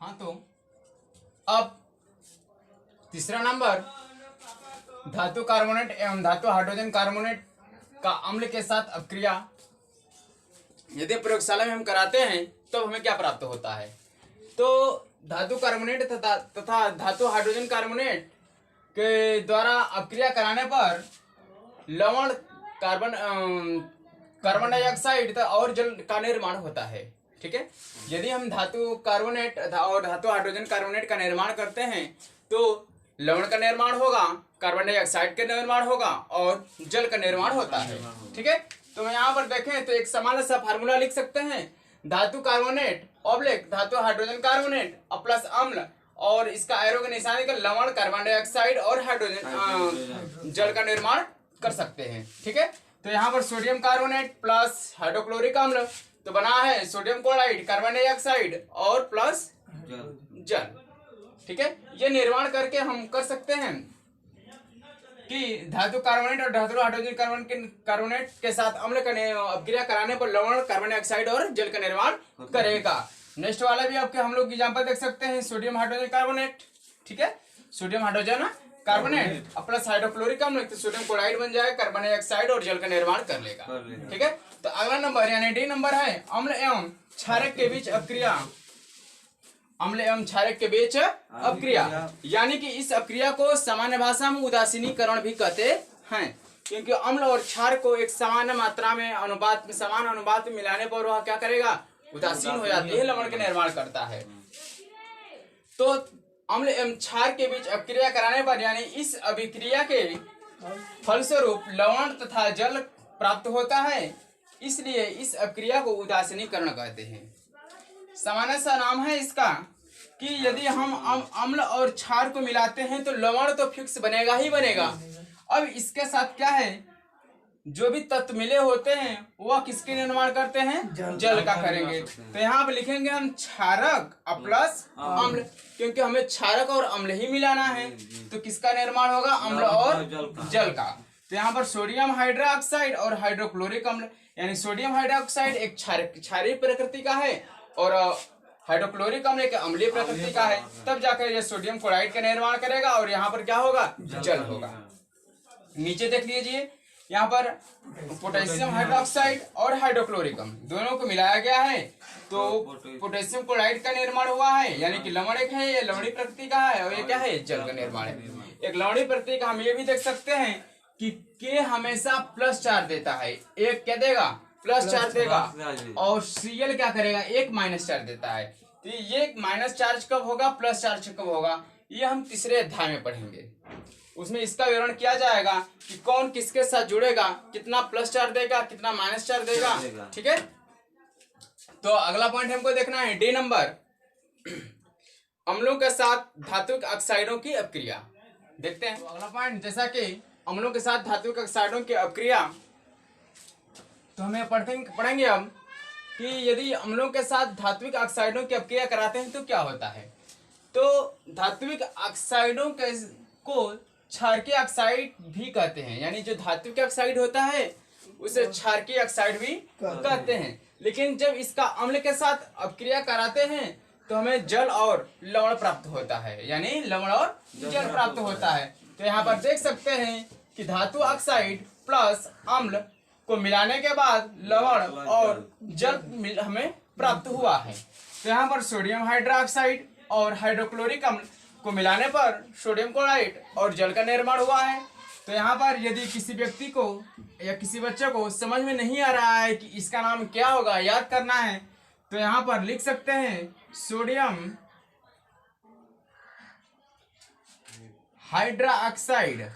हाँ, तो अब तीसरा नंबर, धातु कार्बोनेट एवं धातु हाइड्रोजन कार्बोनेट का अम्ल के साथ अपक्रिया यदि प्रयोगशाला में हम कराते हैं तो हमें क्या प्राप्त होता है। तो धातु कार्बोनेट तथा धातु हाइड्रोजन कार्बोनेट के द्वारा अपक्रिया कराने पर लवण, कार्बन डाइऑक्साइड और जल का निर्माण होता है। ठीक है, यदि हम धातु कार्बोनेट और धातु हाइड्रोजन कार्बोनेट का निर्माण करते हैं तो लवण का निर्माण होगा, कार्बन डाइऑक्साइड का निर्माण होगा और जल का निर्माण होता है। ठीक है, तो यहाँ पर देखें तो एक सामान्य सा फार्मूला लिख सकते हैं, धातु कार्बोनेट ऑब्लिक धातु हाइड्रोजन कार्बोनेट प्लस अम्ल और इसका एरो के निशानी का लवण, कार्बन डाइऑक्साइड और हाइड्रोजन जल का निर्माण कर सकते हैं। ठीक है, तो यहाँ पर सोडियम कार्बोनेट प्लस हाइड्रोक्लोरिक अम्ल तो बना है सोडियम क्लोराइड, कार्बन डाइऑक्साइड और प्लस जल। ठीक है, ये निर्माण करके हम कर सकते हैं कि धातु कार्बोनेट और धातु हाइड्रोजन कार्बोनेट के साथ अम्ल का अपक्रिया कराने पर लवण, कार्बन डाइऑक्साइड और जल का निर्माण करेगा। नेक्स्ट वाला भी आपके हम लोग एग्जांपल देख सकते हैं, सोडियम हाइड्रोजन कार्बोनेट। ठीक है, sodium hydrogen carbonate plus hydrochloric अम्ल तो सोडियम क्लोराइड बन जाएगा, कार्बन डाइऑक्साइड और जल का निर्माण कर लेगा। ठीक है, तो अगला नंबर यानी डी नंबर है अम्ल एवं क्षारक के बीच अपक्रिया। अम्ल एवं क्षारक के बीच अपक्रिया यानी कि इस अपक्रिया को सामान्य भाषा में उदासीनीकरण भी कहते हैं, क्योंकि अम्ल और क्षार को एक सामान्य मात्रा में समान अनुपात में मिलाने पर वह क्या करेगा, उदासीन हो जाती है, लवण का निर्माण करता है। तो अम्ल एवं क्षार के बीच अपक्रिया कराने पर यानी इस अभिक्रिया के फलस्वरूप लवण तथा जल प्राप्त होता है, इसलिए इस अपक्रिया को उदासीनीकरण कहते हैं। सामान्य सा नाम है इसका कि यदि हम अम्ल और क्षार को मिलाते हैं तो लवण तो फिक्स बनेगा ही बनेगा। अब इसके साथ क्या है, जो भी तत्व मिले होते हैं वह किसके निर्माण करते हैं, जल का करेंगे। तो यहाँ पे लिखेंगे हम क्षारक प्लस अम्ल, क्योंकि हमें क्षारक और अम्ल ही मिलाना है, तो किसका निर्माण होगा, अम्ल और जल का। तो यहाँ पर सोडियम हाइड्रोक्साइड और हाइड्रोक्लोरिक अम्ल यानी सोडियम हाइड्रोक्साइड एक क्षारीय प्रकृति का है और हाइड्रोक्लोरिक अम्ल एक अम्लीय प्रकृति का है, तब जाकर यह सोडियम क्लोराइड का निर्माण करेगा और यहाँ पर क्या होगा, जल होगा। नीचे देख लीजिए, यहाँ पर पोटेशियम हाइड्रोक्साइड और हाइड्रोक्लोरिक अम्ल दोनों को मिलाया गया है तो पोटेशियम क्लोराइड का निर्माण हुआ है, यानी कि लवण एक है, ये लवणीय प्रकृति का है और ये क्या है, जल का निर्माण है। एक लवणीय प्रकृति का हम ये भी देख सकते हैं कि के हमेशा प्लस चार्ज देता है, एक क्या देगा, प्लस चार्ज देगा और Cl क्या करेगा, एक माइनस चार्ज देता है। तो ये माइनस चार्ज कब होगा, प्लस चार्ज कब होगा, ये हम तीसरे अध्याय में पढ़ेंगे। उसमें इसका विवरण किया जाएगा कि कौन किसके साथ जुड़ेगा, कितना प्लस चार्ज देगा, कितना माइनस चार्ज देगा। ठीक है, तो अगला पॉइंट हमको देखना है डी नंबर, अम्लों के साथ धातुक ऑक्साइडों की अपक्रिया। देखते हैं अगला पॉइंट, जैसा कि अम्लों के साथ धातुक ऑक्साइडों की अपक्रिया, तो हमें पढ़ेंगे हम कि यदि अम्लों के साथ धात्विक ऑक्साइडों की अपक्रिया कराते हैं तो क्या होता है। तो धात्विक ऑक्साइडों को क्षारकीय ऑक्साइड भी कहते हैं, यानी जो धातु का ऑक्साइड होता है उसे क्षारकीय ऑक्साइड भी कहते हैं। लेकिन जब इसका अम्ल के साथ अपक्रिया कराते हैं तो हमें जल और लवण प्राप्त होता है, यानी लवण और जल प्राप्त होता है। तो यहाँ पर देख सकते हैं कि धातु ऑक्साइड प्लस अम्ल को मिलाने के बाद लवण और जल हमें प्राप्त हुआ है। तो यहाँ पर सोडियम हाइड्रोक्साइड और हाइड्रोक्लोरिक अम्ल को मिलाने पर सोडियम क्लोराइड और जल का निर्माण हुआ है। तो यहाँ पर यदि किसी व्यक्ति को या किसी बच्चे को समझ में नहीं आ रहा है कि इसका नाम क्या होगा, याद करना है, तो यहाँ पर लिख सकते हैं सोडियम हाइड्रोक्साइड,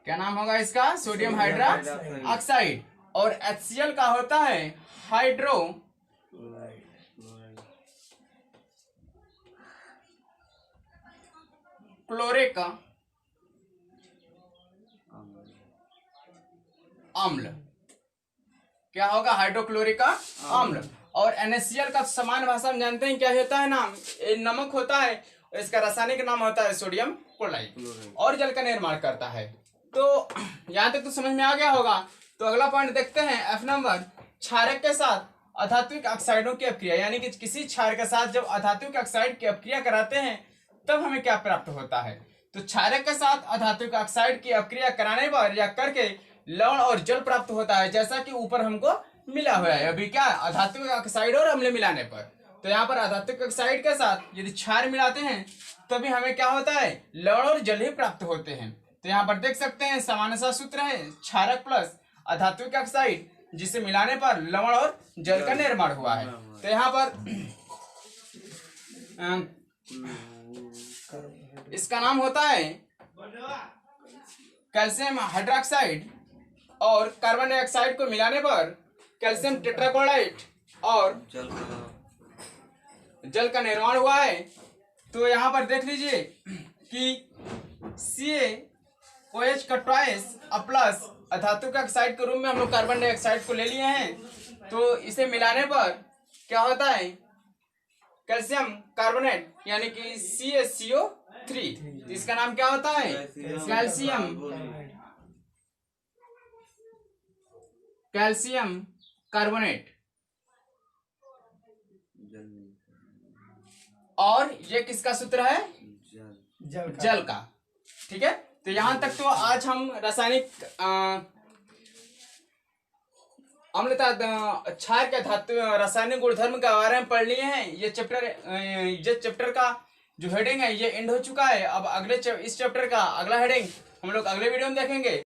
क्या नाम होगा इसका, सोडियम हाइड्रोक्साइड, और HCl का होता है हाइड्रो क्लोरिक अम्ल, क्या होगा, हाइड्रोक्लोरिक अम्ल। और NaCl का सामान्य भाषा में जानते हैं क्या होता है नाम, नमक होता है और इसका रासायनिक नाम होता है सोडियम क्लोराइड और जल का निर्माण करता है। तो यहाँ तक तो समझ में आ गया होगा। तो अगला पॉइंट देखते हैं F नंबर, क्षारक के साथ अधात्विक ऑक्साइडों की अपक्रिया, यानी कि किसी क्षार के साथ जब अधात्विक ऑक्साइड की अपक्रिया कराते हैं तब हमें क्या प्राप्त होता है। तो क्षारक के साथ अधात्विक ऑक्साइड की अपक्रिया कराने पर या करके लवण और जल प्राप्त होता है, जैसा कि ऊपर हमको मिला हुआ है अभी क्या, अधात्विक ऑक्साइड और अम्ल मिलाने पर। तो यहाँ पर अधात्विक ऑक्साइड के साथ यदि क्षार मिलाते हैं तभी हमें क्या होता है, लवण और जल ही प्राप्त होते हैं। तो यहाँ पर देख सकते हैं सामान्य सा सूत्र है क्षारक प्लस अधात्विक ऑक्साइड, जिसे मिलाने पर लवण और जल का निर्माण हुआ है। तो यहाँ पर इसका नाम होता है कैल्शियम हाइड्रोक्साइड, और कार्बन डाइऑक्साइड को मिलाने पर कैल्शियम टेट्राक्लोराइड और जल का निर्माण हुआ है। तो यहाँ पर देख लीजिए कि CaOH का ट्वाइस प्लस अधातु का ऑक्साइड के रूप में हम लोग कार्बन डाइऑक्साइड को ले लिए हैं। तो इसे मिलाने पर क्या होता है, कैल्शियम कार्बोनेट यानी कि CaCO3। इसका नाम क्या होता है, कैल्शियम कार्बोनेट। और ये किसका सूत्र है, जल का। ठीक है, तो यहां तक तो आज हम रासायनिक अम्लता क्षार के धातु रासायनिक गुणधर्म के बारे में पढ़ लिए हैं। ये चैप्टर का जो हेडिंग है ये एंड हो चुका है। अब इस चैप्टर का अगला हेडिंग हम लोग अगले वीडियो में देखेंगे।